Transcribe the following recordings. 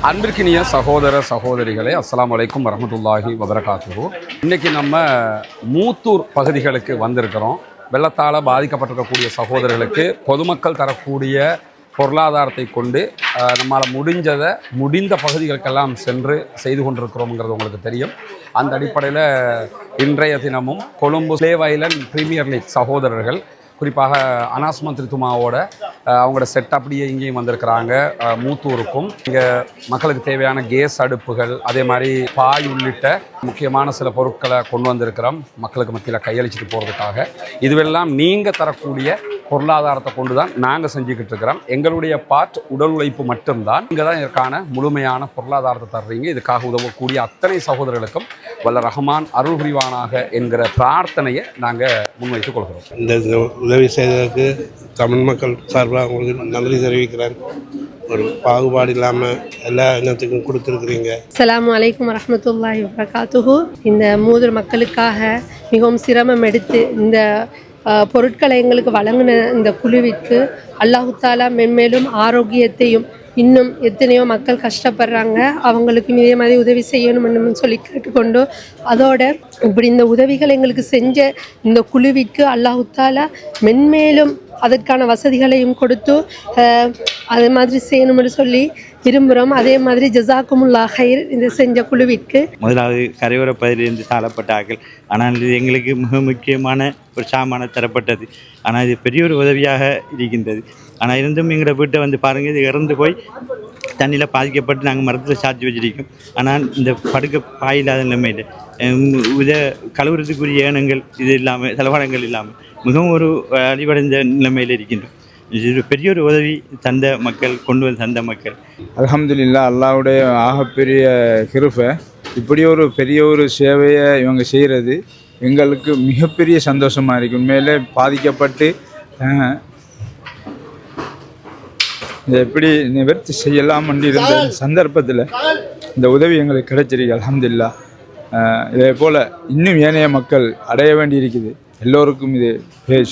அன்பிற்கினிய சகோதர சகோதரிகளே, அஸ்ஸலாமு அலைக்கும் வரஹ்மத்துல்லாஹி வபரகாத்துஹு. இன்றைக்கி நம்ம மூத்தூர் பகுதிகளுக்கு வந்திருக்கிறோம். வெள்ளத்தால் பாதிக்கப்பட்டிருக்கக்கூடிய சகோதரர்களுக்கு பொதுமக்கள் தரக்கூடிய பொருளாதாரத்தை கொண்டு நம்மளால் முடிந்த பகுதிகளுக்கெல்லாம் சென்று செய்து கொண்டிருக்கிறோம்ங்கிறது உங்களுக்கு தெரியும். அந்த அடிப்படையில் இன்றைய தினமும் Colombo slave island premier league சகோதரர்கள், குறிப்பாக அனாஸ் மந்திரி துமாவோட அவங்களோட செட் அப்படியே இங்கேயும் வந்திருக்கிறாங்க. மூத்தூருக்கும் இங்கே மக்களுக்கு தேவையான கேஸ் அடுப்புகள், அதே மாதிரி பாய் உள்ளிட்ட முக்கியமான சில பொருட்களை கொண்டு வந்திருக்கிறோம் மக்களுக்கு மத்தியில் கையளிச்சிட்டு போகிறதுக்காக. இதுவெல்லாம் நீங்கள் தரக்கூடிய பொருளாதாரத்தை கொண்டு தான் நாங்கள் செஞ்சுக்கிட்டு இருக்கிறோம். எங்களுடைய பார்ட் உடல் உழைப்பு மட்டும்தான். நீங்கள் தான் இதற்கான முழுமையான பொருளாதாரத்தை தர்றீங்க. இதுக்காக உதவக்கூடிய அத்தனை சகோதரர்களுக்கும் வல்ல ரஹ்மான் அருள் புரிவானாக என்கிற பிரார்த்தனையை நாங்கள் முன்வைத்துக் கொள்கிறோம். இந்த உதவி செய்ததற்கு தமிழ் மக்கள் சார்பாக உங்களுக்கு நன்றி தெரிவிக்கிறேன். ஒரு பாகுபாடு இல்லாமல் எல்லா இனத்துக்கும் கொடுத்துருக்குறீங்க. அஸ்ஸலாமு அலைக்கும் வரஹ்மத்துல்லாஹி வபரகாத்துஹு. இந்த மூதூர் மக்களுக்காக மிகவும் சிரமம் எடுத்து இந்த பொருட்களை எங்களுக்கு வழங்கின இந்த குழுவிற்கு அல்லாஹு தாலா மென்மேலும் ஆரோக்கியத்தையும், இன்னும் எத்தனையோ மக்கள் கஷ்டப்படுறாங்க, அவங்களுக்கும் இதே மாதிரி உதவி செய்யணும்னு சொல்லி கேட்டுக்கொண்டு, அதோட இப்படி இந்த உதவிகள் எங்களுக்கு செஞ்ச இந்த குழுவிற்கு அல்லாஹு தாலா மென்மேலும் அதற்கான வசதிகளையும் கொடுத்து அதே மாதிரி செய்யணும்னு சொல்லி விரும்புகிறோம். அதே மாதிரி ஜஸாக்குமுல்லாஹ் ஹைர் இந்த செஞ்ச குழுவிற்கு. முதலாவது கரையோர பகுதியிலிருந்து தாழப்பட்டார்கள். ஆனால் இது எங்களுக்கு மிக முக்கியமான ஒரு சாமான தரப்பட்டது. ஆனால் இது பெரிய ஒரு உதவியாக இருக்கின்றது. ஆனால் இருந்தும் எங்களோட வீட்டை வந்து பாருங்கள், இது இறந்து போய் தண்ணியில் பாதிக்கப்பட்டு நாங்கள் மரத்தில் சாட்சி வச்சிருக்கோம். ஆனால் இந்த படுக்க பாயில்லாத நிலைமையில் கழுவுறதுக்குரிய ஏனங்கள் இது இல்லாமல், செலவாடங்கள் இல்லாமல் மிகவும் ஒரு அழிவடைந்த நிலைமையில் இருக்கின்றோம். இது பெரிய ஒரு உதவி தந்த மக்கள், கொண்டு வந்து தந்த மக்கள். அல்ஹம்துலில்லாஹ், அல்லாஹ்வுடைய ஆகப்பெரிய கிருபை. இப்படி ஒரு பெரிய ஒரு சேவையை இவங்க செய்கிறது எங்களுக்கு மிகப்பெரிய சந்தோஷமாக இருக்குது. உண்மையிலே பாதிக்கப்பட்டு இதை எப்படி நிவர்த்தி செய்யலாம்னு இருந்த சந்தர்ப்பத்தில் இந்த உதவி எங்களுக்கு கிடைச்சிருக்கு. அல்ஹம்துலில்லாஹ். இதே போல் இன்னும் ஏனைய மக்கள் அடைய வேண்டி இருக்குது. எல்லோருக்கும் இது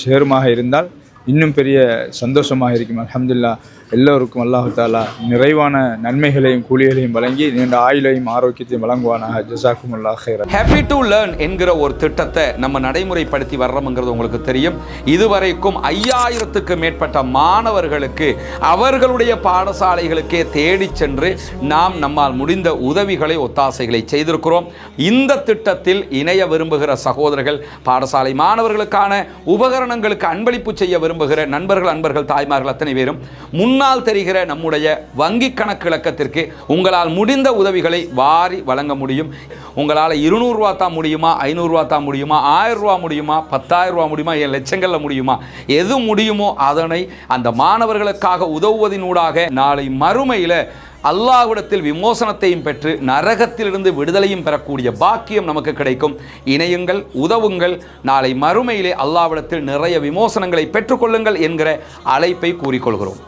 சேருமாக இருந்தால் இன்னும் பெரிய சந்தோஷமாக இருக்கும். அல்ஹம்துலில்லாஹ். எல்லோருக்கும் அல்லாஹு தாலா நிறைவான நன்மைகளையும் கூலிகளையும் வழங்கி நீண்ட ஆயுளையும் ஆரோக்கியத்தையும் வழங்குவானாக. ஜஸாக்குமுல்லாஹ் ஹைரன். ஹேப்பி டு லேர்ன் என்கிற ஒரு திட்டத்தை நம்ம நடைமுறைப்படுத்தி வர்றோம்ங்கிறது உங்களுக்கு தெரியும். இதுவரைக்கும் 5000க்கு மேற்பட்ட மாணவர்களுக்கு அவர்களுடைய பாடசாலைகளுக்கே தேடி சென்று நாம் நம்மால் முடிந்த உதவிகளை, ஒத்தாசைகளை செய்திருக்கிறோம். இந்த திட்டத்தில் இணைய விரும்புகிற சகோதரர்கள், பாடசாலை மாணவர்களுக்கான உபகரணங்களுக்கு அன்பளிப்பு செய்ய விரும்புகிற நண்பர்கள், அன்பர்கள், தாய்மார்கள் அத்தனை பேரும் முன்னால் தெரிகிற நம்முடைய வங்கி கணக்கு இலக்கத்திற்கு உங்களால் முடிந்த உதவிகளை வாரி வழங்க முடியும். உங்களால் 200 ரூபா தான் முடியுமா, 500 ரூபா தான் முடியுமா, 1000 ரூபா முடியுமா, 10,000 ரூபா முடியுமா, லட்சங்களில் முடியுமா, எது முடியுமோ அதனை அந்த மாணவர்களுக்காக உதவுவதனூடாக நாளை மறுமையில் அல்லாஹ்விடத்தில் விமோசனத்தையும் பெற்று நரகத்திலிருந்து விடுதலையும் பெறக்கூடிய பாக்கியம் நமக்கு கிடைக்கும். இணையுங்கள், உதவுங்கள். நாளை மறுமையிலே அல்லாஹ்விடத்தில் நிறைய விமோசனங்களை பெற்றுக்கொள்ளுங்கள் என்கிற அழைப்பை கூறிக்கொள்கிறோம்.